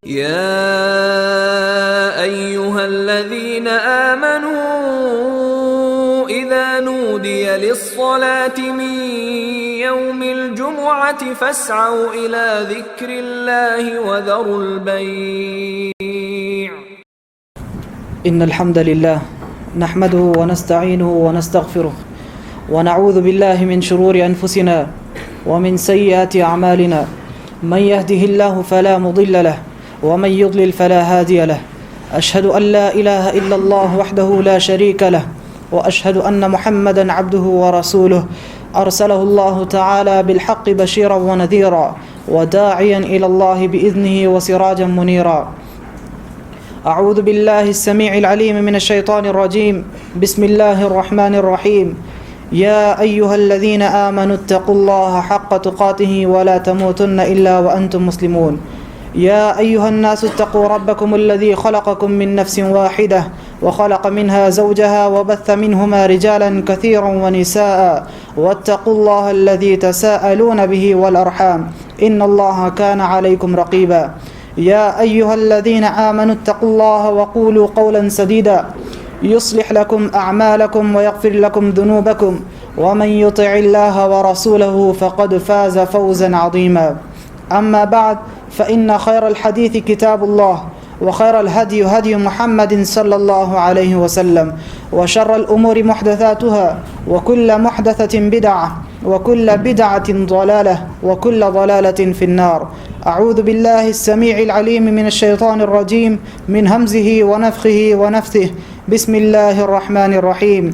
يا أيها الذين آمنوا إذا نودي للصلاة من يوم الجمعة فاسعوا إلى ذكر الله وذروا البيع. إن الحمد لله نحمده ونستعينه ونستغفره ونعوذ بالله من شرور أنفسنا ومن سيئات أعمالنا، من يهده الله فلا مضل له ومن يضلل فلا هادي له. أشهد أن لا إله إلا الله وحده لا شريك له، وأشهد أن محمدا عبده ورسوله أرسله الله تعالى بالحق بشيرا ونذيرا وداعيا إلى الله بإذنه وسراجا منيرا. أعوذ بالله السميع العليم من الشيطان الرجيم. بسم الله الرحمن الرحيم. يا أيها الذين آمنوا اتقوا الله حق تقاته ولا تموتن إلا وأنتم مسلمون. يا أيها الناس اتقوا ربكم الذي خلقكم من نفس واحدة وخلق منها زوجها وبث منهما رجالا كثيرا ونساء واتقوا الله الذي تساءلون به والأرحام إن الله كان عليكم رقيبا. يا أيها الذين آمنوا اتقوا الله وقولوا قولا سديدا يصلح لكم أعمالكم ويغفر لكم ذنوبكم ومن يطع الله ورسوله فقد فاز فوزا عظيما. أما بعد، فإن خير الحديث كتاب الله وخير الهدي هدي محمد صلى الله عليه وسلم، وشر الأمور محدثاتها وكل محدثة بدعة وكل بدعة ضلالة وكل ضلالة في النار. أعوذ بالله السميع العليم من الشيطان الرجيم من همزه ونفخه ونفثه. بسم الله الرحمن الرحيم.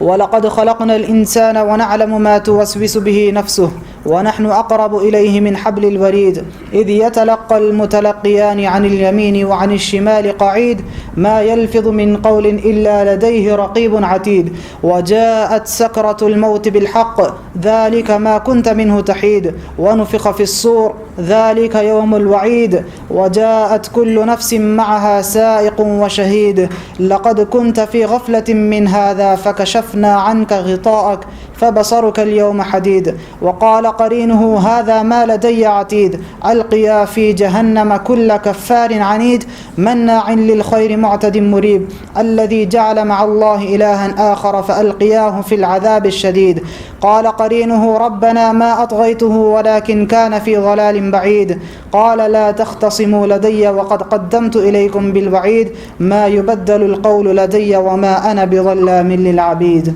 ولقد خلقنا الإنسان ونعلم ما توسوس به نفسه ونحن أقرب إليه من حبل الوريد إذ يتلقى المتلقيان عن اليمين وعن الشمال قعيد ما يلفظ من قول إلا لديه رقيب عتيد. وجاءت سكرة الموت بالحق ذلك ما كنت منه تحيد ونفخ في الصور ذلك يوم الوعيد وجاءت كل نفس معها سائق وشهيد. لقد كنت في غفلة من هذا فكشفنا عنك غطاءك فبصرك اليوم حديد. وقال قرينه هذا ما لدي عتيد. ألقيا في جهنم كل كفار عنيد مناع للخير معتد مريب. الذي جعل مع الله إلها آخر فألقياه في العذاب الشديد. قال قرينه ربنا ما أطغيته ولكن كان في ضلال بعيد. قال لا تختصموا لدي وقد قدمت إليكم بالوعيد ما يبدل القول لدي وما أنا بظلام للعبيد.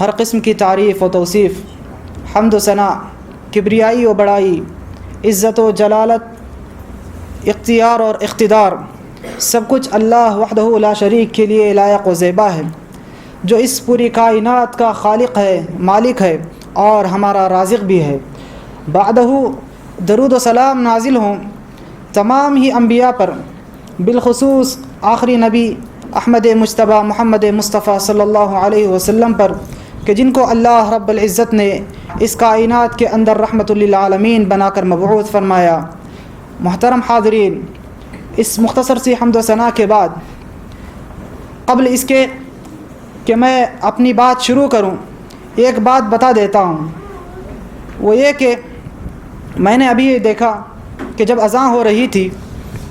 ہر قسم کی تعریف و توصیف، حمد و ثنا، کبریائی و بڑائی، عزت و جلالت، اختیار اور اقتدار، سب کچھ اللہ وحدہ لا شریک کے لیے لائق و زیبا ہے، جو اس پوری کائنات کا خالق ہے، مالک ہے اور ہمارا رازق بھی ہے۔ بعدہ درود و سلام نازل ہوں تمام ہی انبیاء پر، بالخصوص آخری نبی احمد مجتبیٰ محمد مصطفیٰ صلی اللہ علیہ وسلم پر، کہ جن کو اللہ رب العزت نے اس کائنات کے اندر رحمت للعالمین بنا کر مبعوث فرمایا۔ محترم حاضرین، اس مختصر سی حمد و ثنا کے بعد قبل اس کے کہ میں اپنی بات شروع کروں، ایک بات بتا دیتا ہوں، وہ یہ کہ میں نے ابھی دیکھا کہ جب اذان ہو رہی تھی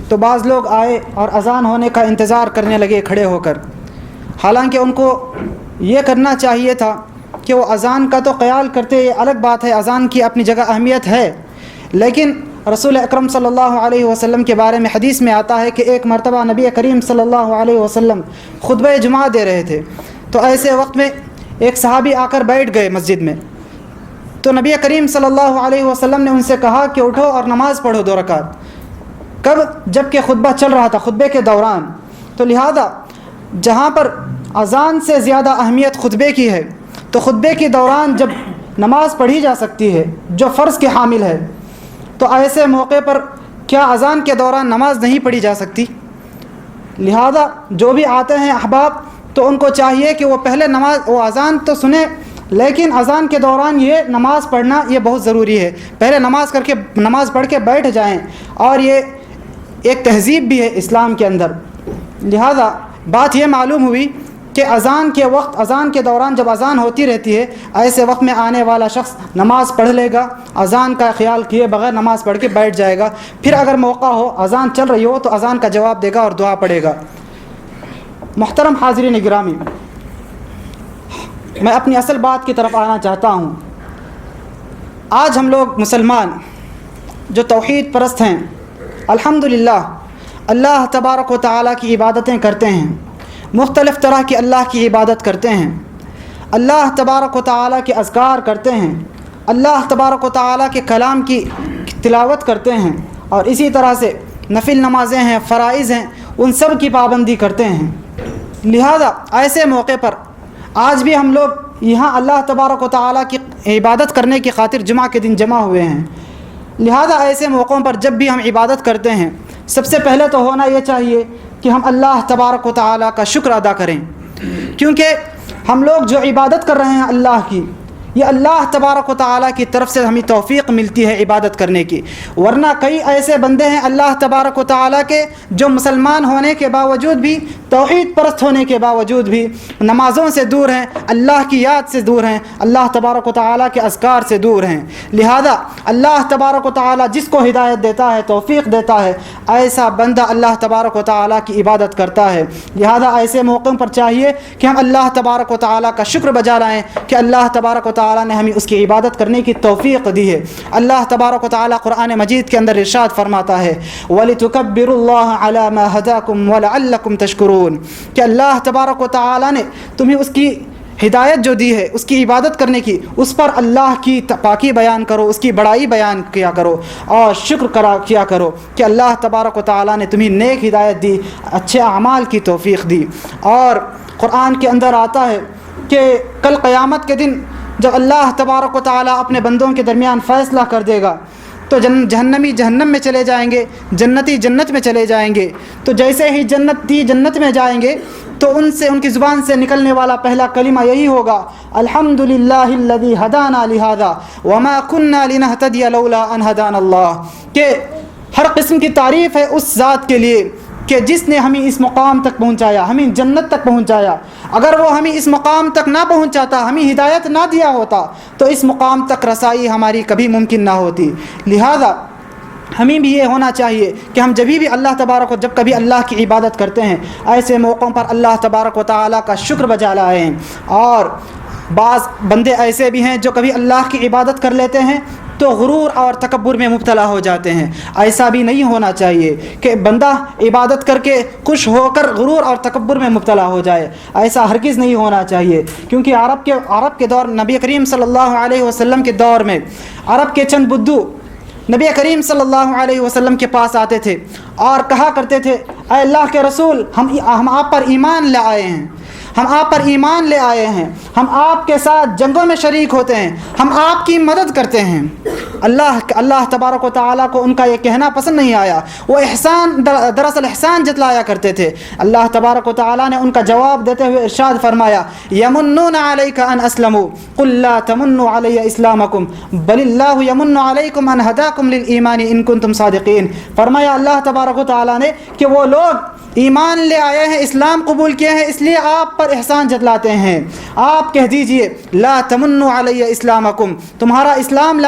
تو بعض لوگ آئے اور اذان ہونے کا انتظار کرنے لگے کھڑے ہو کر، حالانکہ ان کو یہ کرنا چاہیے تھا کہ وہ اذان کا تو خیال کرتے، یہ الگ بات ہے، اذان کی اپنی جگہ اہمیت ہے، لیکن رسول اکرم صلی اللہ علیہ وسلم کے بارے میں حدیث میں آتا ہے کہ ایک مرتبہ نبی کریم صلی اللہ علیہ وسلم خطبہ جمعہ دے رہے تھے، تو ایسے وقت میں ایک صحابی آ کر بیٹھ گئے مسجد میں، تو نبی کریم صلی اللہ علیہ وسلم نے ان سے کہا کہ اٹھو اور نماز پڑھو 2 رکعت۔ کب؟ جب کہ خطبہ چل رہا تھا، خطبے کے دوران۔ تو لہذا جہاں پر اذان سے زیادہ اہمیت خطبے کی ہے، تو خطبے کے دوران جب نماز پڑھی جا سکتی ہے جو فرض کے حامل ہے، تو ایسے موقع پر کیا اذان کے دوران نماز نہیں پڑھی جا سکتی؟ لہذا جو بھی آتے ہیں احباب، تو ان کو چاہیے کہ وہ پہلے وہ اذان تو سنیں، لیکن اذان کے دوران یہ نماز پڑھنا یہ بہت ضروری ہے، پہلے نماز پڑھ کے بیٹھ جائیں، اور یہ ایک تہذیب بھی ہے اسلام کے اندر۔ لہذا بات یہ معلوم ہوئی کہ اذان کے وقت، اذان کے دوران جب اذان ہوتی رہتی ہے، ایسے وقت میں آنے والا شخص نماز پڑھ لے گا، اذان کا خیال کیے بغیر نماز پڑھ کے بیٹھ جائے گا، پھر اگر موقع ہو اذان چل رہی ہو تو اذان کا جواب دے گا اور دعا پڑھے گا۔ محترم حاضرین گرامی، میں اپنی اصل بات کی طرف آنا چاہتا ہوں۔ آج ہم لوگ مسلمان جو توحید پرست ہیں، الحمدللہ اللہ تبارک و تعالیٰ کی عبادتیں کرتے ہیں، مختلف طرح کی اللہ کی عبادت کرتے ہیں، اللہ تبارک و تعالیٰ کے اذکار کرتے ہیں، اللہ تبارک و تعالیٰ کے کلام کی تلاوت کرتے ہیں، اور اسی طرح سے نفل نمازیں ہیں، فرائض ہیں، ان سب کی پابندی کرتے ہیں۔ لہذا ایسے موقع پر آج بھی ہم لوگ یہاں اللہ تبارک و تعالیٰ کی عبادت کرنے کی خاطر جمعہ کے دن جمع ہوئے ہیں۔ لہذا ایسے موقعوں پر جب بھی ہم عبادت کرتے ہیں، سب سے پہلے تو ہونا یہ چاہیے کہ ہم اللہ تبارک و تعالیٰ کا شکر ادا کریں، کیونکہ ہم لوگ جو عبادت کر رہے ہیں اللہ کی، یہ اللہ تبارک و تعالیٰ کی طرف سے ہمیں توفیق ملتی ہے عبادت کرنے کی، ورنہ کئی ایسے بندے ہیں اللہ تبارک و تعالیٰ کے جو مسلمان ہونے کے باوجود بھی، توحید پرست ہونے کے باوجود بھی نمازوں سے دور ہیں، اللہ کی یاد سے دور ہیں، اللہ تبارک و تعالیٰ کے اذکار سے دور ہیں۔ لہذا اللہ تبارک و تعالیٰ جس کو ہدایت دیتا ہے، توفیق دیتا ہے، ایسا بندہ اللہ تبارک و تعالیٰ کی عبادت کرتا ہے۔ لہذا ایسے موقعوں پر چاہیے کہ ہم اللہ تبارک و تعالیٰ کا شکر بجا لائیں کہ اللہ تبارک و تعالیٰ نے ہمیں اس کی عبادت کرنے کی توفیق دی ہے۔ اللہ تبارک و تعالیٰ قرآن مجید کے اندر ارشاد فرماتا ہے وَلِتُكَبِّرُوا اللَّهَ عَلَى مَا هَدَاكُمْ وَلَعَلَّكُمْ تَشْكُرُونَ، کہ اللہ تبارک و تعالیٰ نے تمہیں اس کی ہدایت جو دی ہے، اس کی عبادت کرنے کی، اس پر اللہ کی پاکی بیان کرو، اس کی بڑائی بیان کیا کرو اور شکر کیا کرو کہ اللہ تبارک و تعالیٰ نے تمہیں نیک ہدایت دی، اچھے اعمال کی توفیق دی۔ اور قرآن کے اندر آتا ہے کہ کل قیامت کے دن جب اللہ تبارک و تعالیٰ اپنے بندوں کے درمیان فیصلہ کر دے گا تو جہنمی جہنم میں چلے جائیں گے، جنتی جنت میں چلے جائیں گے، تو جیسے ہی جنتی جنت میں جائیں گے تو ان کی زبان سے نکلنے والا پہلا کلمہ یہی ہوگا الحمدللہ الذی ہدانا لہذا وما کننا لنہتدی لولا ان ہدانا اللہ، کہ ہر قسم کی تعریف ہے اس ذات کے لیے کہ جس نے ہمیں اس مقام تک پہنچایا، ہمیں جنت تک پہنچایا۔ اگر وہ ہمیں اس مقام تک نہ پہنچاتا، ہمیں ہدایت نہ دیا ہوتا تو اس مقام تک رسائی ہماری کبھی ممکن نہ ہوتی۔ لہذا ہمیں بھی یہ ہونا چاہیے کہ ہم جب کبھی اللہ کی عبادت کرتے ہیں، ایسے موقعوں پر اللہ تبارک و تعالیٰ کا شکر بجا لائیں۔ اور بعض بندے ایسے بھی ہیں جو کبھی اللہ کی عبادت کر لیتے ہیں تو غرور اور تکبر میں مبتلا ہو جاتے ہیں۔ ایسا بھی نہیں ہونا چاہیے کہ بندہ عبادت کر کے خوش ہو کر غرور اور تکبر میں مبتلا ہو جائے، ایسا ہرگز نہیں ہونا چاہیے، کیونکہ عرب کے دور، نبی کریم صلی اللہ علیہ وسلم کے دور میں عرب کے چند بدو نبی کریم صلی اللہ علیہ وسلم کے پاس آتے تھے اور کہا کرتے تھے اے اللہ کے رسول، ہم آپ پر ایمان لے آئے ہیں، ہم آپ پر ایمان لے آئے ہیں، ہم آپ کے ساتھ جنگوں میں شریک ہوتے ہیں، ہم آپ کی مدد کرتے ہیں۔ اللہ تبارک و تعالیٰ کو ان کا یہ کہنا پسند نہیں آیا، وہ دراصل احسان جتلایا کرتے تھے۔ اللہ تبارک و تعالیٰ نے ان کا جواب دیتے ہوئے ارشاد فرمایا یمنون علیک ان اسلموا قل لا تمنوا علی اسلامکم بل اللہ یمن علیکم ان ہداکم للایمان ان کنتم صادقین۔ فرمایا اللہ تبارک و تعالیٰ نے کہ وہ لوگ ایمان لے آئے ہیں، اسلام قبول کیے ہیں، اس لیے آپ پر احسان جتلاتے ہیں۔ آپ کہہ دیجئے لا تمنوا علی اسلامکم، تمہارا اسلام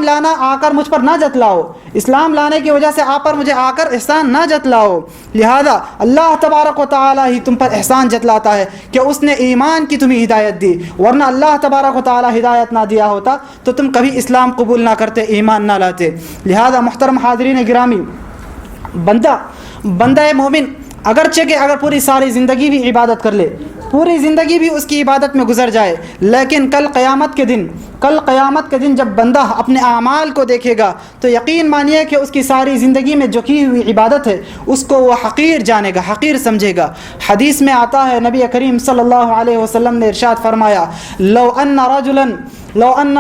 لانا آ کر مجھ پر نہ جتلاؤ، اسلام لانے کی وجہ سے آپ پر مجھے آ کر احسان نہ جتلاؤ۔ لہذا اللہ تبارک و تعالیٰ ہی تم پر احسان جتلاتا ہے کہ اس نے ایمان کی تمہیں ہدایت دی، ورنہ اللہ تبارک و تعالیٰ ہدایت نہ دیا ہوتا تو تم کبھی اسلام قبول نہ کرتے، ایمان نہ لاتے۔ لہذا محترم حاضرین گرامی، بندہ مومن اگرچہ کہ اگر پوری ساری زندگی بھی عبادت کر لے، پوری زندگی بھی اس کی عبادت میں گزر جائے، لیکن کل قیامت کے دن جب بندہ اپنے اعمال کو دیکھے گا تو یقین مانیے کہ اس کی ساری زندگی میں جو کی ہوئی عبادت ہے اس کو وہ حقیر جانے گا، حقیر سمجھے گا۔ حدیث میں آتا ہے نبی کریم صلی اللہ علیہ وسلم نے ارشاد فرمایا لو ان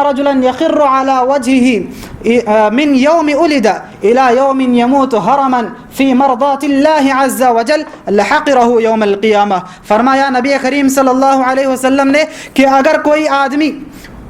رجلا يخر على وجهه من يوم ولد الى يوم يموت هرما في مرضات الله عز وجل لحقره يوم القيامة۔ فرمایا نبی کریم صلی اللہ علیہ وسلم نے کہ اگر کوئی آدمی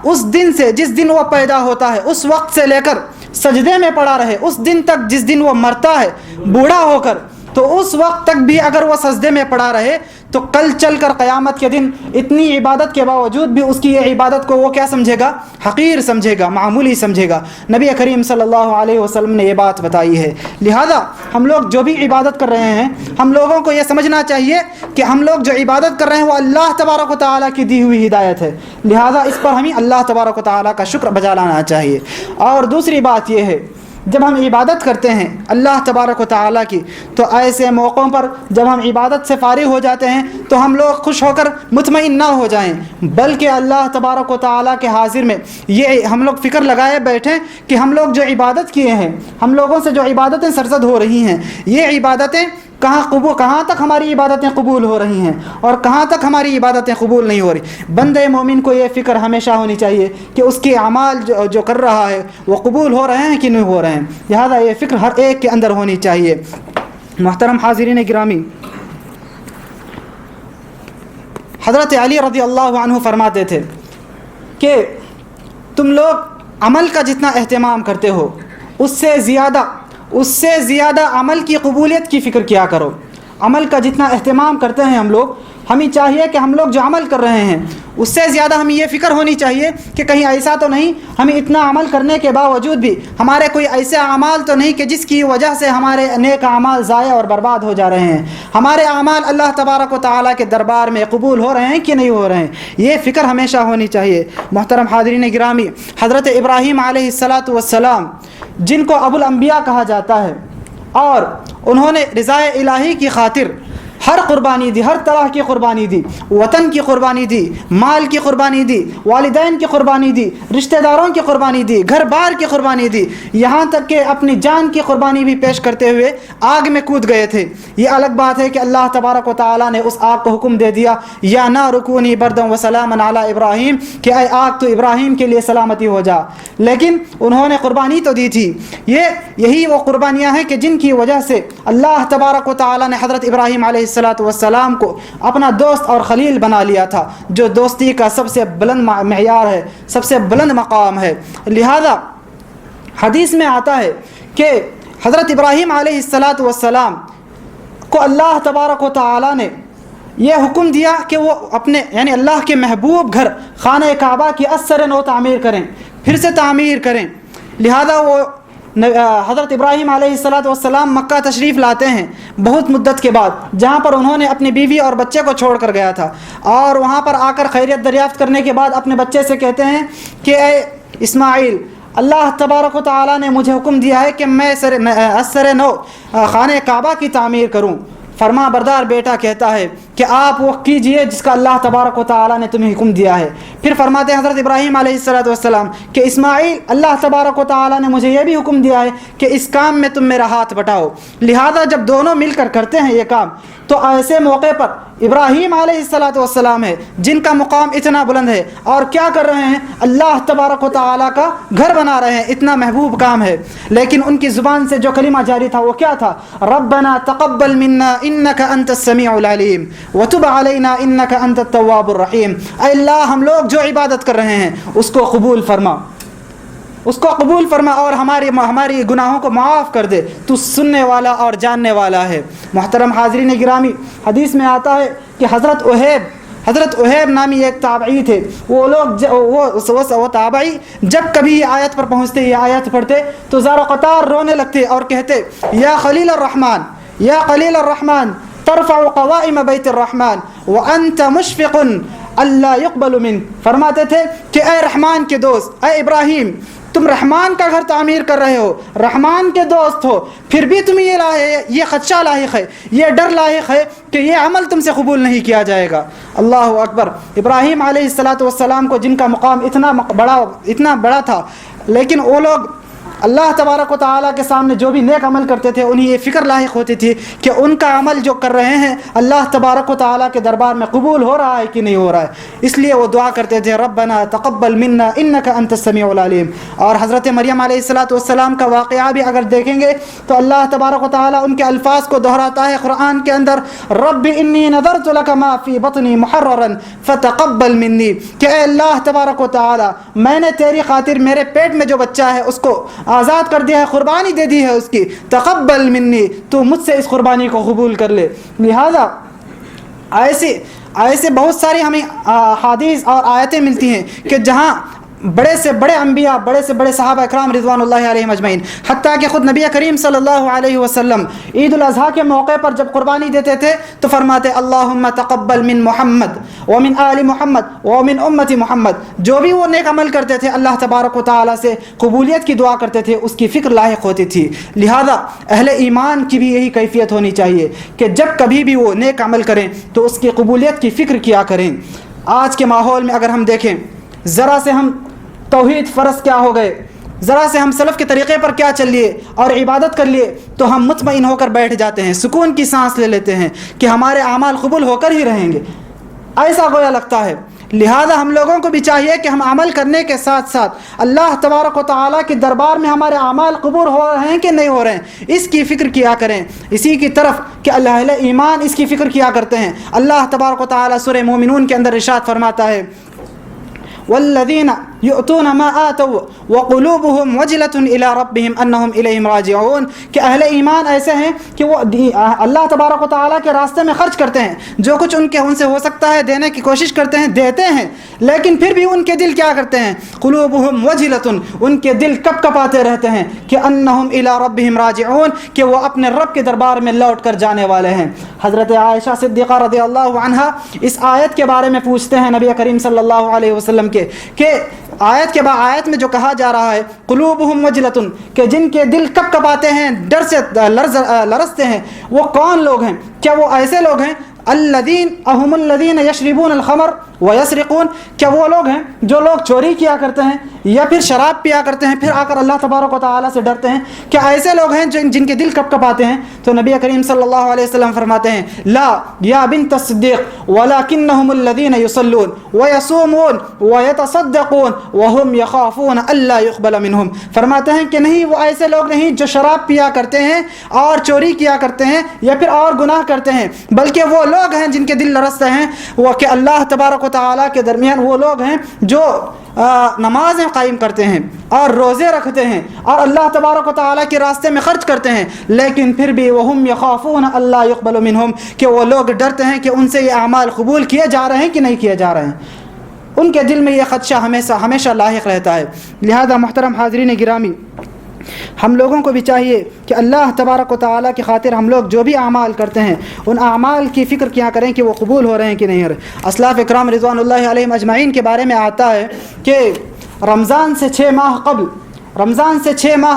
اس دن سے، جس دن وہ پیدا ہوتا ہے، اس وقت سے لے کر سجدے میں پڑا رہے، اس دن تک جس دن وہ مرتا ہے بوڑھا ہو کر، تو اس وقت تک بھی اگر وہ سجدے میں پڑا رہے تو کل چل کر قیامت کے دن اتنی عبادت کے باوجود بھی اس کی یہ عبادت کو وہ کیا سمجھے گا؟ حقیر سمجھے گا، معمولی سمجھے گا۔ نبی کریم صلی اللہ علیہ وسلم نے یہ بات بتائی ہے۔ لہذا ہم لوگ جو بھی عبادت کر رہے ہیں، ہم لوگوں کو یہ سمجھنا چاہیے کہ ہم لوگ جو عبادت کر رہے ہیں وہ اللہ تبارک و تعالیٰ کی دی ہوئی ہدایت ہے، لہذا اس پر ہمیں اللہ تبارک و تعالیٰ کا شکر بجا لانا چاہیے۔ اور دوسری بات یہ ہے، جب ہم عبادت کرتے ہیں اللہ تبارک و تعالیٰ کی، تو ایسے موقعوں پر جب ہم عبادت سے فارغ ہو جاتے ہیں تو ہم لوگ خوش ہو کر مطمئن نہ ہو جائیں، بلکہ اللہ تبارک و تعالیٰ کے حاضر میں یہ ہم لوگ فکر لگائے بیٹھیں کہ ہم لوگ جو عبادت کیے ہیں، ہم لوگوں سے جو عبادتیں سرزد ہو رہی ہیں، یہ عبادتیں کہاں تک ہماری عبادتیں قبول ہو رہی ہیں اور کہاں تک ہماری عبادتیں قبول نہیں ہو رہی۔ بندے مومن کو یہ فکر ہمیشہ ہونی چاہیے کہ اس کے اعمال جو کر رہا ہے وہ قبول ہو رہے ہیں کہ نہیں ہو رہے ہیں، لہذا یہ فکر ہر ایک کے اندر ہونی چاہیے۔ محترم حاضرین گرامی، حضرت علی رضی اللہ عنہ فرماتے تھے کہ تم لوگ عمل کا جتنا اہتمام کرتے ہو اس سے زیادہ عمل کی قبولیت کی فکر کیا کرو۔ عمل کا جتنا اہتمام کرتے ہیں ہم لوگ، ہمیں چاہیے کہ ہم لوگ جو عمل کر رہے ہیں اس سے زیادہ ہمیں یہ فکر ہونی چاہیے کہ کہیں ایسا تو نہیں ہمیں اتنا عمل کرنے کے باوجود بھی ہمارے کوئی ایسے اعمال تو نہیں کہ جس کی وجہ سے ہمارے نیک اعمال ضائع اور برباد ہو جا رہے ہیں، ہمارے اعمال اللہ تبارک و تعالیٰ کے دربار میں قبول ہو رہے ہیں کہ نہیں ہو رہے ہیں، یہ فکر ہمیشہ ہونی چاہیے۔ محترم حاضرین گرامی، حضرت ابراہیم علیہ السلام جن کو ابو الانبیاء کہا جاتا ہے، اور انہوں نے رضائے الہی کی خاطر ہر قربانی دی، ہر طرح کی قربانی دی، وطن کی قربانی دی، مال کی قربانی دی، والدین کی قربانی دی، رشتہ داروں کی قربانی دی، گھر بار کی قربانی دی، یہاں تک کہ اپنی جان کی قربانی بھی پیش کرتے ہوئے آگ میں کود گئے تھے۔ یہ الگ بات ہے کہ اللہ تبارک و تعالیٰ نے اس آگ کو حکم دے دیا، یا نار کونی بردم و سلاما علی ابراہیم، کہ اے آگ تو ابراہیم کے لیے سلامتی ہو جا، لیکن انہوں نے قربانی تو دی تھی۔ یہی وہ قربانیاں ہیں کہ جن کی وجہ سے اللہ تبارک و تعالیٰ نے حضرت ابراہیم علیہ السلام کو اپنا دوست اور خلیل بنا لیا تھا، جو دوستی کا سب سے بلند معیار ہے، سب سے بلند مقام ہے۔ لہذا حدیث میں آتا ہے کہ حضرت ابراہیم علیہ السلام کو اللہ تبارک و تعالیٰ نے یہ حکم دیا کہ وہ اپنے یعنی اللہ کے محبوب گھر خانہ کعبہ کی اثر نو تعمیر کریں، پھر سے تعمیر کریں۔ لہذا وہ حضرت ابراہیم علیہ السلام مکہ تشریف لاتے ہیں بہت مدت کے بعد، جہاں پر انہوں نے اپنی بیوی اور بچے کو چھوڑ کر گیا تھا، اور وہاں پر آ کر خیریت دریافت کرنے کے بعد اپنے بچے سے کہتے ہیں کہ اے اسماعیل، اللہ تبارک و تعالیٰ نے مجھے حکم دیا ہے کہ میں اثر نو خانہ کعبہ کی تعمیر کروں۔ فرما بردار بیٹا کہتا ہے کہ آپ وہ کیجئے جس کا اللہ تبارک و تعالیٰ نے تمہیں حکم دیا ہے۔ پھر فرماتے ہیں حضرت ابراہیم علیہ السلام کہ اسماعیل، اللہ تبارک و تعالیٰ نے مجھے یہ بھی حکم دیا ہے کہ اس کام میں تم میرا ہاتھ بٹاؤ۔ لہذا جب دونوں مل کر کرتے ہیں یہ کام، تو ایسے موقع پر ابراہیم علیہ السلام ہے جن کا مقام اتنا بلند ہے، اور کیا کر رہے ہیں؟ اللہ تبارک و تعالیٰ کا گھر بنا رہے ہیں، اتنا محبوب کام ہے، لیکن ان کی زبان سے جو کلمہ جاری تھا وہ کیا تھا؟ ربنا تقبل منا انک انت السمیع العلیم وتب علینا انک انت التواب الرحیم۔ اے اللہ، ہم لوگ جو عبادت کر رہے ہیں اس کو قبول فرما، اس کو قبول فرما، اور ہماری گناہوں کو معاف کر دے، تو سننے والا اور جاننے والا ہے۔ محترم حاضرین گرامی، حدیث میں آتا ہے کہ حضرت اہیب نامی ایک تابعی تھے، وہ تابعی جب کبھی یہ آیت پر پہنچتے، یہ آیت پڑھتے تو زار و قطار رونے لگتے اور کہتے یا خلیل الرحمن ترفع قوائم بیت الرحمن وانت مشفق اللہ يقبل من۔ فرماتے تھے کہ اے رحمان کے دوست، اے ابراہیم، تم رحمان کا گھر تعمیر کر رہے ہو، رحمان کے دوست ہو، پھر بھی تم یہ خدشہ لاحق ہے، یہ ڈر لاحق ہے کہ یہ عمل تم سے قبول نہیں کیا جائے گا۔ اللہ اکبر۔ ابراہیم علیہ السلام کو جن کا مقام اتنا بڑا تھا، لیکن وہ لوگ اللہ تبارک و تعالیٰ کے سامنے جو بھی نیک عمل کرتے تھے انہیں یہ فکر لاحق ہوتی تھی کہ ان کا عمل جو کر رہے ہیں اللہ تبارک و تعالیٰ کے دربار میں قبول ہو رہا ہے کہ نہیں ہو رہا ہے، اس لیے وہ دعا کرتے تھے ربنا تقبل منا انک انت السمیع العلیم۔ اور حضرت مریم علیہ السلام کا واقعہ بھی اگر دیکھیں گے تو اللہ تبارک و تعالیٰ ان کے الفاظ کو دہراتا ہے قرآن کے اندر، رب انی نذرت لک ما فی بطنی محررا فتقبل منی، کہ اے اللہ تبارک و تعالیٰ، میں نے تیری خاطر میرے پیٹ میں جو بچہ ہے اس کو آزاد کر دیا ہے، قربانی دے دی ہے اس کی، تقبل منی، تو مجھ سے اس قربانی کو قبول کر لے۔ لہذا ایسے بہت ساری ہمیں حدیث اور آیتیں ملتی ہیں کہ جہاں بڑے سے بڑے انبیاء، بڑے سے بڑے صحابہ اکرام رضوان اللہ علیہم اجمعین، حتیٰ کہ خود نبی کریم صلی اللہ علیہ وسلم عید الاضحیٰ کے موقع پر جب قربانی دیتے تھے تو فرماتے اللہم تقبل من محمد ومن آل محمد ومن امت محمد. جو بھی وہ نیک عمل کرتے تھے اللہ تبارک و تعالیٰ سے قبولیت کی دعا کرتے تھے، اس کی فکر لاحق ہوتی تھی. لہذا اہل ایمان کی بھی یہی کیفیت ہونی چاہیے کہ جب کبھی بھی وہ نیک عمل کریں تو اس کی قبولیت کی فکر کیا کریں. آج کے ماحول میں اگر ہم دیکھیں، ذرا سے ہم توحید فرض کیا ہو گئے، ذرا سے ہم سلف کے طریقے پر کیا چل لیے اور عبادت کر لیے تو ہم مطمئن ہو کر بیٹھ جاتے ہیں، سکون کی سانس لے لیتے ہیں کہ ہمارے اعمال قبول ہو کر ہی رہیں گے، ایسا گویا لگتا ہے. لہذا ہم لوگوں کو بھی چاہیے کہ ہم عمل کرنے کے ساتھ ساتھ اللہ تبارک و تعالیٰ کے دربار میں ہمارے اعمال قبول ہو رہے ہیں کہ نہیں ہو رہے ہیں، اس کی فکر کیا کریں. اسی کی طرف کہ اہل ایمان اس کی فکر کیا کرتے ہیں. اللہ تبارک و تعالیٰ سورہ مومنون کے اندر ارشاد فرماتا ہے والذین یؤتون ما آتوا وقلوبهم وجلة الى ربهم انهم الیہم راجعون، کہ اہل ایمان ایسے ہیں کہ وہ اللہ تبارک و تعالیٰ کے راستے میں خرچ کرتے ہیں، جو کچھ ان سے ہو سکتا ہے دینے کی کوشش کرتے ہیں، دیتے ہیں، لیکن پھر بھی ان کے دل کیا کرتے ہیں، قلوبهم وجلة، ان کے دل کپ کپاتے رہتے ہیں کہ انہم الی ربهم راجعون، کہ وہ اپنے رب کے دربار میں لوٹ کر جانے والے ہیں. حضرت عائشہ صدیقہ رضی اللہ عنہا اس آیت کے بارے میں پوچھتے ہیں نبی کریم صلی اللہ علیہ وسلم کے کہ آیت کے بعد آیت میں جو کہا جا رہا ہے قلوبہم وجلتن، کہ جن کے دل کپ کپاتے ہیں، ڈر سے لرزتے ہیں، وہ کون لوگ ہیں؟ کیا وہ ایسے لوگ ہیں الذین اہم الذین یشربون الخمر ویسرقون، کیا وہ لوگ ہیں جو لوگ چوری کیا کرتے ہیں یا پھر شراب پیا کرتے ہیں پھر آ کر اللہ تبارک و تعالیٰ سے ڈرتے ہیں؟ کیا ایسے لوگ ہیں جن کے دل کپ کپاتے ہیں؟ تو نبی کریم صلی اللہ علیہ وسلم فرماتے ہیں لا یا بنت الصدیق ولکنہم الذین یصلون ویصومون ویتصدقون وہم یخافون الا یقبل منہم. فرماتے ہیں کہ نہیں، وہ ایسے لوگ نہیں جو شراب پیا کرتے ہیں اور چوری کیا کرتے ہیں یا پھر اور گناہ کرتے ہیں، بلکہ وہ لوگ ہیں جن کے دل لرزتے ہیں وہ کہ اللہ تبارک و تعالیٰ کے درمیان وہ لوگ ہیں جو نمازیں قائم کرتے ہیں اور روزے رکھتے ہیں اور اللہ تبارک و تعالیٰ کے راستے میں خرچ کرتے ہیں، لیکن پھر بھی وہم یخافون اللہ یقبل منہم، کہ وہ لوگ ڈرتے ہیں کہ ان سے یہ اعمال قبول کیے جا رہے ہیں کہ نہیں کیے جا رہے ہیں. ان کے دل میں یہ خدشہ ہمیشہ لاحق رہتا ہے. لہذا محترم حاضرین گرامی، ہم لوگوں کو بھی چاہیے کہ اللہ تبارک و تعالیٰ کی خاطر ہم لوگ جو بھی اعمال کرتے ہیں ان اعمال کی فکر کیا کریں کہ وہ قبول ہو رہے ہیں کہ نہیں ہو رہے. اسلاف اکرام رضوان اللہ علیہم اجمعین کے بارے میں آتا ہے کہ رمضان سے 6 ماہ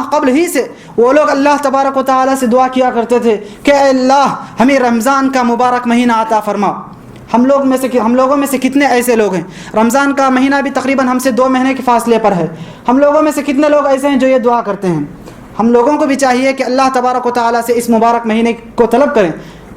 قبل ہی سے وہ لوگ اللہ تبارک و تعالیٰ سے دعا کیا کرتے تھے کہ اے اللہ ہمیں رمضان کا مبارک مہینہ عطا فرما. ہم لوگوں میں سے کتنے ایسے لوگ ہیں، رمضان کا مہینہ بھی تقریباً ہم سے 2 مہینے کے فاصلے پر ہے، ہم لوگوں میں سے کتنے لوگ ایسے ہیں جو یہ دعا کرتے ہیں؟ ہم لوگوں کو بھی چاہیے کہ اللہ تبارک و تعالیٰ سے اس مبارک مہینے کو طلب کریں.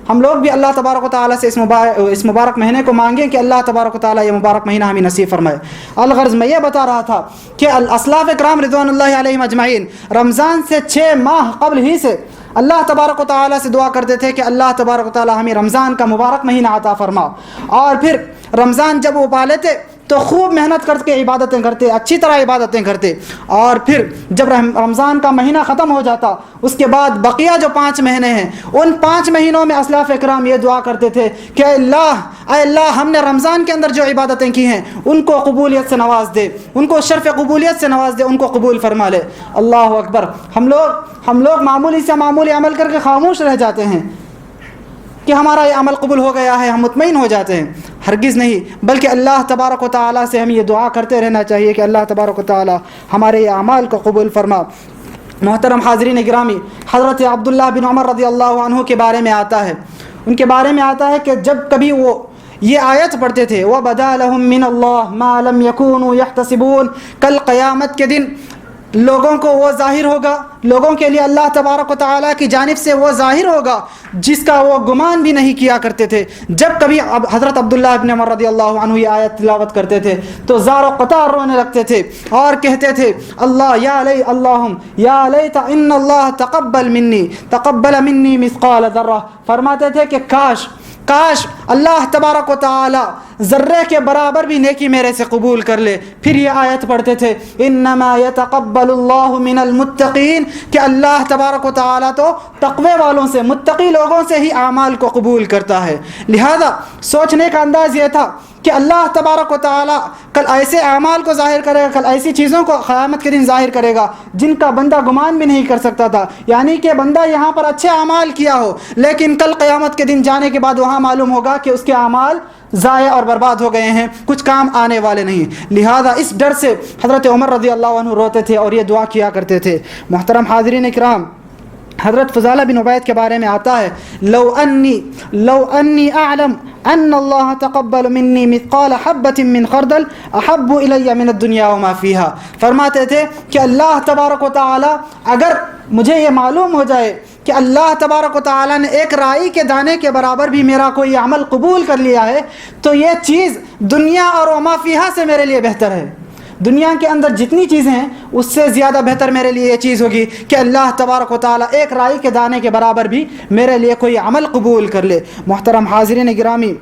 ہم لوگ بھی اللہ تبارک و تعالیٰ سے اس مبارک مہینے کو مانگیں کہ اللہ تبارک و تعالیٰ یہ مبارک مہینہ ہمیں نصیب فرمائے. الغرض میں یہ بتا رہا تھا کہ اسلاف اکرام رضوان اللہ علیہم اجمعین رمضان سے 6 ماہ قبل ہی سے اللہ تبارک و تعالیٰ سے دعا کرتے تھے کہ اللہ تبارک و تعالیٰ ہمیں رمضان کا مبارک مہینہ عطا فرما. اور پھر رمضان جب وہ پا لیتے تو خوب محنت کر کے عبادتیں کرتے، اچھی طرح عبادتیں کرتے، اور پھر جب رمضان کا مہینہ ختم ہو جاتا اس کے بعد بقیہ جو 5 مہینے ہیں ان 5 مہینوں میں اسلاف اکرام یہ دعا کرتے تھے کہ اے اللہ ہم نے رمضان کے اندر جو عبادتیں کی ہیں ان کو قبولیت سے نواز دے، ان کو شرف قبولیت سے نواز دے، ان کو قبول فرما لے. اللہ اکبر. ہم لوگ معمولی سے معمولی عمل کر کے خاموش رہ جاتے ہیں کہ ہمارا یہ عمل قبول ہو گیا ہے، ہم مطمئن ہو جاتے ہیں. ہرگز نہیں، بلکہ اللہ تبارک و تعالیٰ سے ہمیں یہ دعا کرتے رہنا چاہیے کہ اللہ تبارک و تعالیٰ ہمارے یہ اعمال کو قبول فرما. محترم حاضرین گرامی، حضرت عبداللہ بن عمر رضی اللہ عنہ کے بارے میں آتا ہے، ان کے بارے میں آتا ہے کہ جب کبھی وہ یہ آیت پڑھتے تھے وَبَدَا لَهُم مِّنَ اللَّهِ مَا لَمْ يَكُونُوا يَحْتَسِبُونَ، کل قیامت کے دن لوگوں کو وہ ظاہر ہوگا، لوگوں کے لیے اللہ تبارک و تعالیٰ کی جانب سے وہ ظاہر ہوگا جس کا وہ گمان بھی نہیں کیا کرتے تھے. جب کبھی حضرت عبداللہ ابن عمر رضی اللہ عنہ یہ آیت تلاوت کرتے تھے تو زار و قطار رونے لگتے تھے اور کہتے تھے اللہ یا لیت ان اللہ تقبل منی مثقال ذرہ. فرماتے تھے کہ کاش اللہ تبارک و تعالی ذرے کے برابر بھی نیکی میرے سے قبول کر لے. پھر یہ آیت پڑھتے تھے انما یتقبل اللہ من المتقین کہ اللہ تبارک و تعالی تو تقوی والوں سے، متقی لوگوں سے ہی اعمال کو قبول کرتا ہے. لہذا سوچنے کا انداز یہ تھا کہ اللہ تبارک و تعالی کل ایسے اعمال کو ظاہر کرے گا، کل ایسی چیزوں کو قیامت کے دن ظاہر کرے گا جن کا بندہ گمان بھی نہیں کر سکتا تھا. یعنی کہ بندہ یہاں پر اچھے اعمال کیا ہو لیکن کل قیامت کے دن جانے کے بعد وہاں معلوم ہوگا کہ اس کے اعمال ضائع اور برباد ہو گئے ہیں، کچھ کام آنے والے نہیں. لہذا اس ڈر سے حضرت عمر رضی اللہ عنہ روتے تھے اور یہ دعا کیا کرتے تھے. محترم حاضرین اکرام، حضرت فضالہ بن عبید کے بارے میں آتا ہے لو انی اعلم ان اللہ تقبل منی مثقال حبۃ من خردل احب الی من الدنیا وما فیہا. فرماتے تھے کہ اللہ تبارک و تعالی اگر مجھے یہ معلوم ہو جائے کہ اللہ تبارک و تعالی نے ایک رائی کے دانے کے برابر بھی میرا کوئی عمل قبول کر لیا ہے تو یہ چیز دنیا اور وما فیہا سے میرے لیے بہتر ہے. دنیا کے اندر جتنی چیزیں ہیں اس سے زیادہ بہتر میرے لیے یہ چیز ہوگی کہ اللہ تبارک و تعالی ایک رائی کے دانے کے برابر بھی میرے لیے کوئی عمل قبول کر لے. محترم حاضرین گرامی،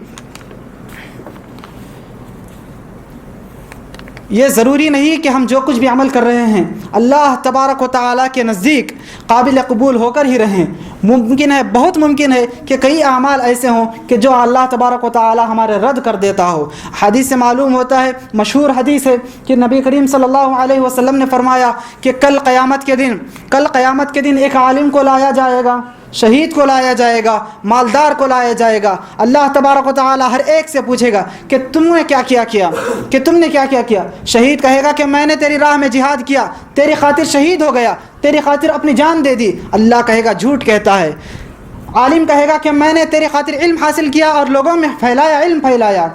یہ ضروری نہیں کہ ہم جو کچھ بھی عمل کر رہے ہیں اللہ تبارک و تعالیٰ کے نزدیک قابل قبول ہو کر ہی رہیں. ممکن ہے، بہت ممکن ہے کہ کئی اعمال ایسے ہوں کہ جو اللہ تبارک و تعالیٰ ہمارے رد کر دیتا ہو. حدیث سے معلوم ہوتا ہے، مشہور حدیث ہے کہ نبی کریم صلی اللہ علیہ وسلم نے فرمایا کہ کل قیامت کے دن ایک عالم کو لایا جائے گا، شہید کو لایا جائے گا، مالدار کو لایا جائے گا. اللہ تبارک و تعالی ہر ایک سے پوچھے گا کہ تم نے کیا کیا. شہید کہے گا کہ میں نے تیری راہ میں جہاد کیا، تیری خاطر شہید ہو گیا، تیری خاطر اپنی جان دے دی. اللہ کہے گا جھوٹ کہتا ہے. عالم کہے گا کہ میں نے تیری خاطر علم حاصل کیا اور لوگوں میں علم پھیلایا.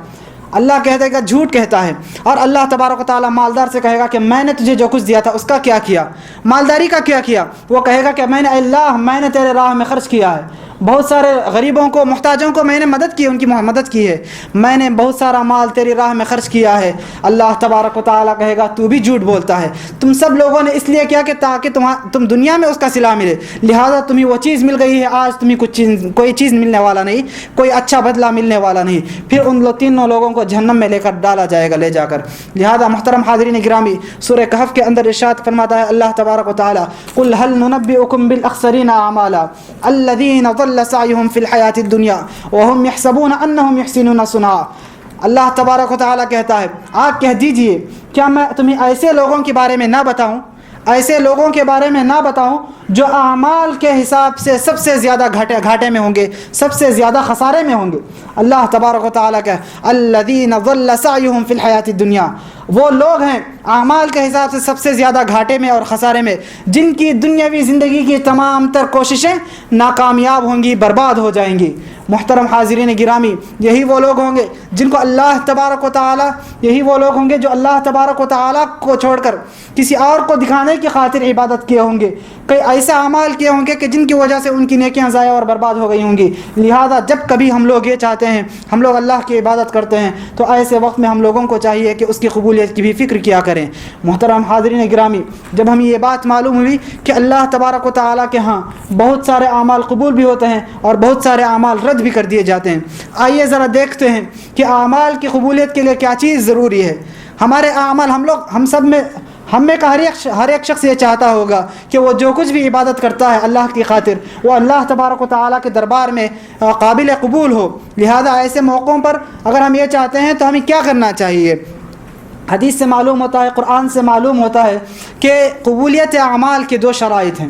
اللہ کہتا ہے کہ جھوٹ کہتا ہے. اور اللہ تبارک و تعالیٰ مالدار سے کہے گا کہ میں نے تجھے جو کچھ دیا تھا اس کا کیا کیا، مالداری کا کیا کیا. وہ کہے گا کہ میں نے تیرے راہ میں خرچ کیا ہے، بہت سارے غریبوں کو، محتاجوں کو میں نے مدد کی، ان کی مدد کی ہے، میں نے بہت سارا مال تیری راہ میں خرچ کیا ہے. اللہ تبارک و تعالیٰ کہے گا تو بھی جھوٹ بولتا ہے. تم سب لوگوں نے اس لیے کیا کہ تاکہ تم دنیا میں اس کا صلہ ملے، لہذا تمہیں وہ چیز مل گئی ہے. آج تمہیں کوئی چیز ملنے والا نہیں، کوئی اچھا بدلہ ملنے والا نہیں. پھر ان تینوں لوگوں کو جہنم میں لے کر ڈالا جائے گا، لے جا کر. لہذا محترم حاضرین گرامی، سورہ کہف کے اندر ارشاد فرماتا ہے اللہ تبارک و تعالیٰ قل هل ننبئكم بالاخسرین اعمالا الذین ضل سعیهم فی الحیاۃ الدنیا وهم يحسبون انهم يحسنون صنعا. اللہ تبارک و تعالیٰ کہتا ہے آپ کہہ دیجئے کیا میں تمہیں ایسے لوگوں کے بارے میں نہ بتاؤں جو اعمال کے حساب سے سب سے زیادہ گھاٹے میں ہوں گے، سب سے زیادہ خسارے میں ہوں گے. اللہ تبارک و تعالیٰ کہ الذین ضل سعیهم فی الحیاۃ الدنیا، وہ لوگ ہیں اعمال کے حساب سے سب سے زیادہ گھاٹے میں اور خسارے میں، جن کی دنیاوی زندگی کی تمام تر کوششیں ناکامیاب ہوں گی، برباد ہو جائیں گی. محترم حاضرین گرامی، یہی وہ لوگ ہوں گے جن کو اللہ تبارک و تعالیٰ جو اللہ تبارک و تعالیٰ کو چھوڑ کر کسی اور کو دکھانے کی خاطر عبادت کیے ہوں گے، کئی ایسے اعمال کیے ہوں گے کہ جن کی وجہ سے ان کی نیکیاں ضائع اور برباد ہو گئی ہوں گی. لہذا جب کبھی ہم لوگ یہ چاہتے ہیں، ہم لوگ اللہ کی عبادت کرتے ہیں، تو ایسے وقت میں ہم لوگوں کو چاہیے کہ اس کی قبولیت کی بھی فکر کیا کریں. محترم حاضرین گرامی، جب ہمیں یہ بات معلوم ہوئی کہ اللہ تبارک و تعالیٰ کے ہاں بہت سارے اعمال قبول بھی ہوتے ہیں اور بہت سارے اعمال رد بھی کر دیے جاتے ہیں، آئیے ذرا دیکھتے ہیں کہ اعمال کی قبولیت کے لیے کیا چیز ضروری ہے. ہمارے اعمال، ہم میں کا ہر ایک شخص یہ چاہتا ہوگا کہ وہ جو کچھ بھی عبادت کرتا ہے اللہ کی خاطر، وہ اللہ تبارک و تعالیٰ کے دربار میں قابل قبول ہو. لہذا ایسے موقعوں پر اگر ہم یہ چاہتے ہیں تو ہمیں کیا کرنا چاہیے؟ حدیث سے معلوم ہوتا ہے، قرآن سے معلوم ہوتا ہے کہ قبولیت اعمال کے دو شرائط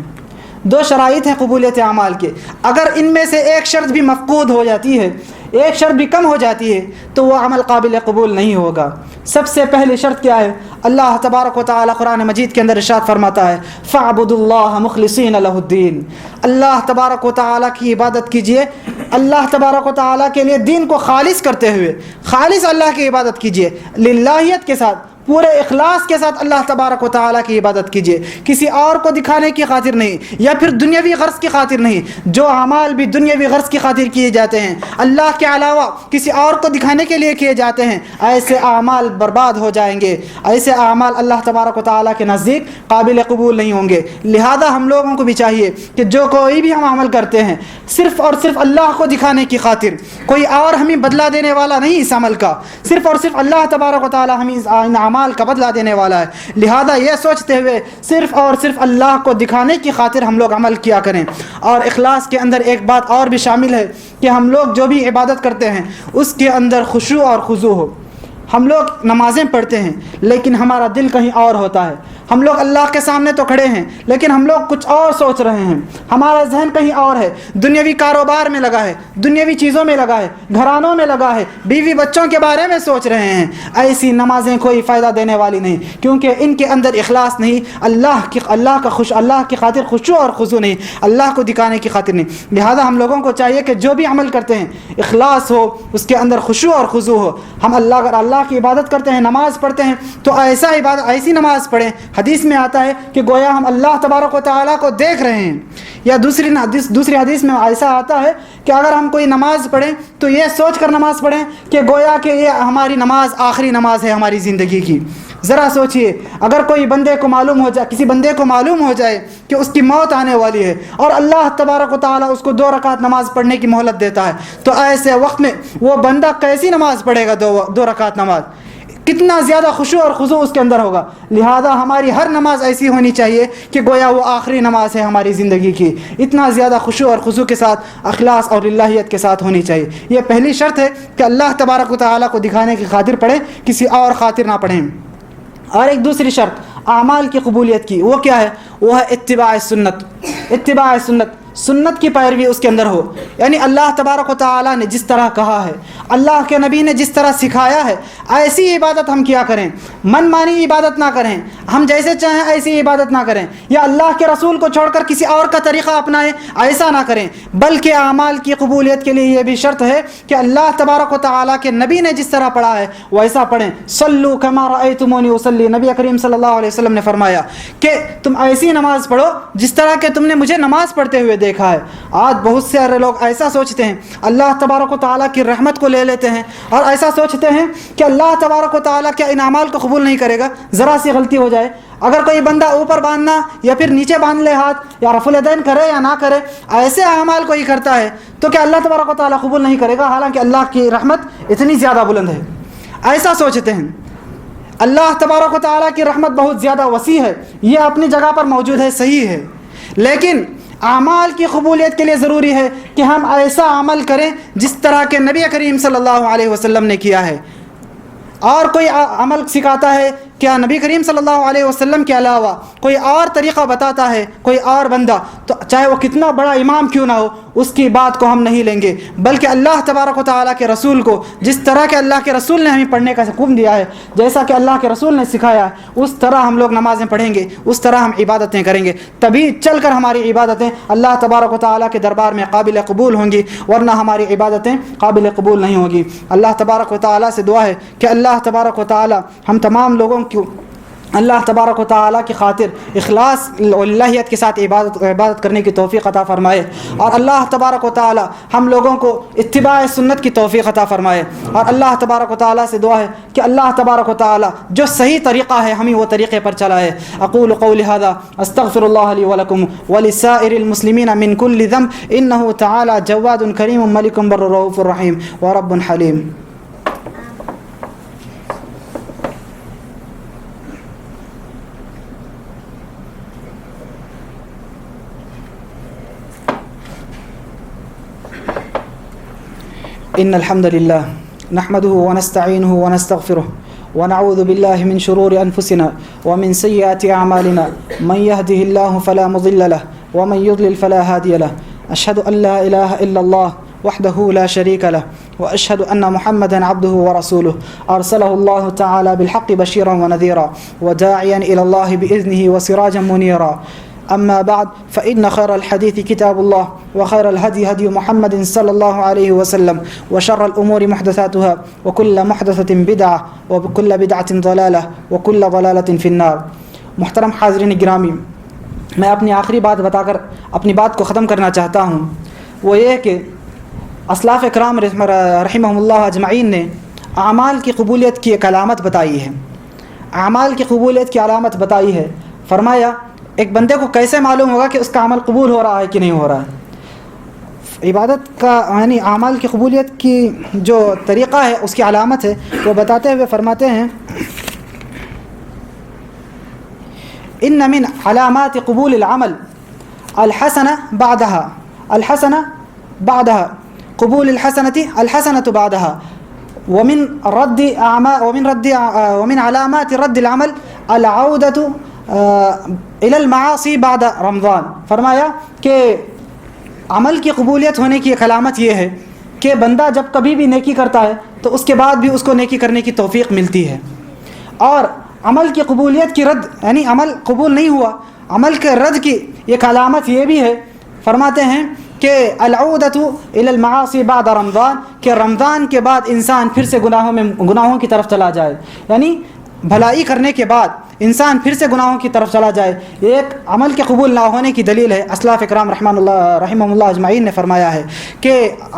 ہیں قبولیت اعمال کے. اگر ان میں سے ایک شرط بھی مفقود ہو جاتی ہے، ایک شرط بھی کم ہو جاتی ہے، تو وہ عمل قابل قبول نہیں ہوگا. سب سے پہلی شرط کیا ہے؟ اللہ تبارک و تعالی قرآن مجید کے اندر ارشاد فرماتا ہے فَاعْبُدُوا اللَّهَ مُخْلِصِينَ لَهُ الدِّينَ. اللہ تبارک و تعالی کی عبادت کیجئے، اللہ تبارک و تعالی کے لیے دین کو خالص کرتے ہوئے، خالص اللہ کی عبادت کیجئے، للہیت کے ساتھ، پورے اخلاص کے ساتھ اللہ تبارک و تعالیٰ کی عبادت کیجیے، کسی اور کو دکھانے کی خاطر نہیں یا پھر دنیاوی غرض کی خاطر نہیں۔ جو اعمال بھی دنیاوی غرض کی خاطر کیے جاتے ہیں، اللہ کے علاوہ کسی اور کو دکھانے کے لیے کیے جاتے ہیں، ایسے اعمال برباد ہو جائیں گے، ایسے اعمال اللہ تبارک و تعالیٰ کے نزدیک قابل قبول نہیں ہوں گے۔ لہذا ہم لوگوں کو بھی چاہیے کہ جو کوئی بھی ہم عمل کرتے ہیں صرف اور صرف اللہ کو دکھانے کی خاطر، کوئی اور ہمیں بدلہ دینے والا نہیں اس عمل کا، صرف اور صرف اللہ تبارک و تعالیٰ ہمیں ان اعمال کا بدلہ دینے والا ہے۔ لہذا یہ سوچتے ہوئے صرف اور صرف اللہ کو دکھانے کی خاطر ہم لوگ عمل کیا کریں۔ اور اخلاص کے اندر ایک بات اور بھی شامل ہے کہ ہم لوگ جو بھی عبادت کرتے ہیں اس کے اندر خشوع اور خضوع ہو۔ ہم لوگ نمازیں پڑھتے ہیں لیکن ہمارا دل کہیں اور ہوتا ہے، ہم لوگ اللہ کے سامنے تو کھڑے ہیں لیکن ہم لوگ کچھ اور سوچ رہے ہیں، ہمارا ذہن کہیں اور ہے، دنیاوی کاروبار میں لگا ہے، دنیاوی چیزوں میں لگا ہے، گھرانوں میں لگا ہے، بیوی بچوں کے بارے میں سوچ رہے ہیں۔ ایسی نمازیں کوئی فائدہ دینے والی نہیں، کیونکہ ان کے اندر اخلاص نہیں، اللہ کی خاطر خشوع اور خضوع نہیں، اللہ کو دکھانے کی خاطر نہیں۔ لہذا ہم لوگوں کو چاہیے کہ جو بھی عمل کرتے ہیں اخلاص ہو، اس کے اندر خشوع اور خضوع ہو۔ ہم اگر اللہ کی عبادت کرتے ہیں، نماز پڑھتے ہیں تو ایسی نماز پڑھیں، حدیث میں آتا ہے کہ گویا ہم اللہ تبارک و تعالیٰ کو دیکھ رہے ہیں، یا دوسری حدیث میں ایسا آتا ہے کہ اگر ہم کوئی نماز پڑھیں تو یہ سوچ کر نماز پڑھیں کہ گویا کہ یہ ہماری نماز آخری نماز ہے ہماری زندگی کی۔ ذرا سوچئے، اگر کوئی کسی بندے کو معلوم ہو جائے کہ اس کی موت آنے والی ہے اور اللہ تبارک و تعالیٰ اس کو 2 رکعت نماز پڑھنے کی مہلت دیتا ہے، تو ایسے وقت میں وہ بندہ کیسی نماز پڑھے گا؟ 2 رکعت نماز، کتنا زیادہ خشوع اور خضوع اس کے اندر ہوگا۔ لہذا ہماری ہر نماز ایسی ہونی چاہیے کہ گویا وہ آخری نماز ہے ہماری زندگی کی، اتنا زیادہ خشوع اور خضوع کے ساتھ، اخلاص اور الہیت کے ساتھ ہونی چاہیے۔ یہ پہلی شرط ہے کہ اللہ تبارک و تعالیٰ کو دکھانے کی خاطر پڑھیں، کسی اور خاطر نہ پڑھیں۔ اور ایک دوسری شرط اعمال کی قبولیت کی، وہ کیا ہے؟ وہ ہے اتباع سنت، سنت کی پیروی اس کے اندر ہو، یعنی اللہ تبارک و تعالیٰ نے جس طرح کہا ہے، اللہ کے نبی نے جس طرح سکھایا ہے، ایسی عبادت ہم کیا کریں، من مانی عبادت نہ کریں، ہم جیسے چاہیں ایسی عبادت نہ کریں، یا اللہ کے رسول کو چھوڑ کر کسی اور کا طریقہ اپنائیں، ایسا نہ کریں۔ بلکہ اعمال کی قبولیت کے لیے یہ بھی شرط ہے کہ اللہ تبارک و تعالیٰ کے نبی نے جس طرح پڑھا ہے ویسا پڑھیں۔ صلو کما رأیتمونی اصلی، نبی کریم صلی اللہ علیہ وسلم نے فرمایا کہ تم ایسی نماز پڑھو جس طرح کہ تم نے مجھے نماز پڑھتے ہوئے دیکھا ہے۔ آج بہت سے لوگ ایسا سوچتے ہیں، اللہ تبارک و تعالیٰ کی رحمت کو لے لیتے ہیں اور ایسا سوچتے ہیں کہ اللہ تبارک و تعالیٰ کیا ان اعمال کو قبول نہیں کرے گا؟ ذرا سی غلطی ہو جائے، اگر کوئی بندہ اوپر باندھنا یا پھر نیچے باندھ لے ہاتھ، یا رفع الیدین کرے یا نہ کرے، ایسے اعمال کوئی کرتا ہے تو کیا اللہ تبارک و تعالیٰ قبول نہیں کرے گا؟ حالانکہ اللہ کی رحمت اتنی زیادہ بلند ہے۔ ایسا سوچتے ہیں۔ اللہ تبارک و تعالیٰ کی رحمت بہت زیادہ وسیع ہے، یہ اپنی جگہ پر موجود ہے، صحیح ہے، لیکن اعمال کی قبولیت کے لیے ضروری ہے کہ ہم ایسا عمل کریں جس طرح کے نبی کریم صلی اللہ علیہ وسلم نے کیا ہے۔ اور کوئی عمل سکھاتا ہے کیا نبی کریم صلی اللہ علیہ وسلم کے علاوہ کوئی اور طریقہ بتاتا ہے کوئی اور بندہ، تو چاہے وہ کتنا بڑا امام کیوں نہ ہو، اس کی بات کو ہم نہیں لیں گے، بلکہ اللہ تبارک و تعالیٰ کے رسول کو جس طرح کہ اللہ کے رسول نے ہمیں پڑھنے کا حکم دیا ہے، جیسا کہ اللہ کے رسول نے سکھایا ہے، اس طرح ہم لوگ نمازیں پڑھیں گے، اس طرح ہم عبادتیں کریں گے، تبھی چل کر ہماری عبادتیں اللہ تبارک و تعالیٰ کے دربار میں قابل قبول ہوں گی، ورنہ ہماری عبادتیں قابل قبول نہیں ہوں گی۔ اللہ تبارک و تعالیٰ سے دعا ہے کہ اللہ تبارک و تعالیٰ ہم تمام لوگوں کو اللہ تبارک و تعالیٰ کی خاطر اخلاص اور الہیت کے ساتھ عبادت کرنے کی توفیق عطا فرمائے، اور اللہ تبارک و تعالیٰ ہم لوگوں کو اتباع سنت کی توفیق عطا فرمائے۔ اور اللہ تبارک و تعالیٰ سے دعا ہے کہ اللہ تبارک و تعالیٰ جو صحیح طریقہ ہے ہمیں وہ طریقے پر چلائے۔ اقول قولی ھذا استغفر اللہ لی ولکم ولسائر المسلمین من کل ذنب انہ تعالی جواد کریم ملک بر رؤوف رحیم ورب حلیم۔ إن الحمد لله نحمده ونستعينه ونستغفره ونعوذ بالله من شرور أنفسنا ومن سيئات أعمالنا، من يهده الله فلا مضل له ومن يضلل فلا هادي له، أشهد أن لا إله إلا الله وحده لا شريك له، وأشهد أن محمدا عبده ورسوله أرسله الله تعالى بالحق بشيرا ونذيرا وداعيا إلى الله بإذنه وسراجا منيرا۔ أما بعد فإن خير الحديث كتاب الله وخير الهدي هدي محمد صلى الله عليه وسلم وشر الأمور محدثاتها وكل محدثة بدعة وكل بدعة ضلالة وكل ضلالة في النار. محترم حاضرین گرامی، میں اپنی آخری بات بتا کر اپنی بات کو ختم کرنا چاہتا ہوں. وہ یہ کہ اسلاف اکرام رحمہم اللہ اجمعین نے اعمال کی قبولیت کی ایک علامت بتائی ہے. اعمال کی قبولیت کی علامت بتائی ہے. فرمایا ایک بندے کو کیسے معلوم ہوگا کہ اس کا عمل قبول ہو رہا ہے کہ نہیں ہو رہا ہے. عبادت کا یعنی اعمال کی قبولیت کی جو طریقہ ہے اس کی علامت ہے وہ بتاتے ہوئے فرماتے ہیں ان من علامات قبول العمل الحسنة بعدها قبول الحسنة بعدها ومن علامات رد العمل العودة إلى المعاصي بعد رمضان. فرمایا کہ عمل کی قبولیت ہونے کی ایک علامت یہ ہے کہ بندہ جب کبھی بھی نیکی کرتا ہے تو اس کے بعد بھی اس کو نیکی کرنے کی توفیق ملتی ہے. اور عمل کی قبولیت کی رد یعنی عمل قبول نہیں ہوا، عمل کے رد کی ایک علامت یہ بھی ہے. فرماتے ہیں کہ العودۃ الی المعاصی بعد رمضان، کہ رمضان کے بعد انسان پھر سے گناہوں کی طرف چلا جائے، یعنی بھلائی کرنے کے بعد انسان پھر سے گناہوں کی طرف چلا جائے. یہ ایک عمل کے قبول نہ ہونے کی دلیل ہے. اسلاف اکرام رحمہم اللہ اجمعین نے فرمایا ہے کہ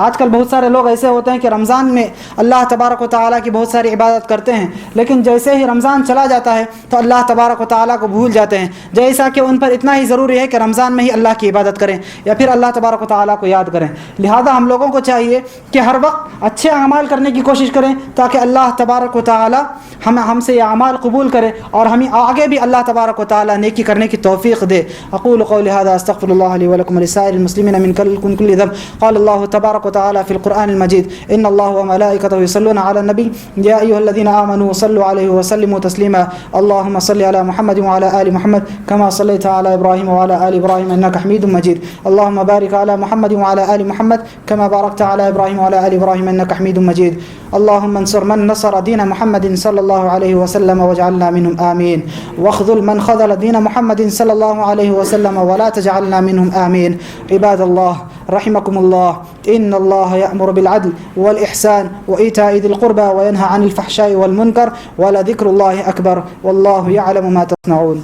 آج کل بہت سارے لوگ ایسے ہوتے ہیں کہ رمضان میں اللہ تبارک و تعالیٰ کی بہت ساری عبادت کرتے ہیں، لیکن جیسے ہی رمضان چلا جاتا ہے تو اللہ تبارک و تعالیٰ کو بھول جاتے ہیں، جیسا کہ ان پر اتنا ہی ضروری ہے کہ رمضان میں ہی اللہ کی عبادت کریں یا پھر اللہ تبارک و تعالیٰ کو یاد کریں. لہذا ہم لوگوں کو چاہیے کہ ہر وقت اچھے اعمال کرنے کی کوشش کریں تاکہ اللہ تبارک و تعالیٰ ہم سے یہ اعمال قبول کرے اور ہمیں آگے بھی اللہ تبارک و تعالیٰ نیکی کرنے کی توفیق دے. اقول قولی هذا استغفر الله لي ولكم ولسائر المسلمين من كل ذنب. قال الله تبارك وتعالى في القرآن المجيد ان الله وملائكته يصلون على النبي يا ايها الذين آمنوا صلوا عليه وسلموا تسليما. اللهم صل على محمد وعلى آل محمد كما صليت على إبراهيم وعلى آل إبراهيم إنك حميد مجيد. اللهم بارك على محمد وعلى آل محمد كما باركت على إبراهيم وعلى آل إبراهيم إنك حميد مجيد. اللهم انصر من نصر دين محمد صلى الله عليه وسلم واجعلنا منهم آمين، واخذل من خذل دين محمد صلى الله عليه وسلم ولا تجعلنا منهم آمين. عباد الله رحمكم الله، إن الله يأمر بالعدل والإحسان وإيتاء ذي القربى وينهى عن الفحشاء والمنكر ولذكر الله أكبر والله يعلم ما تصنعون.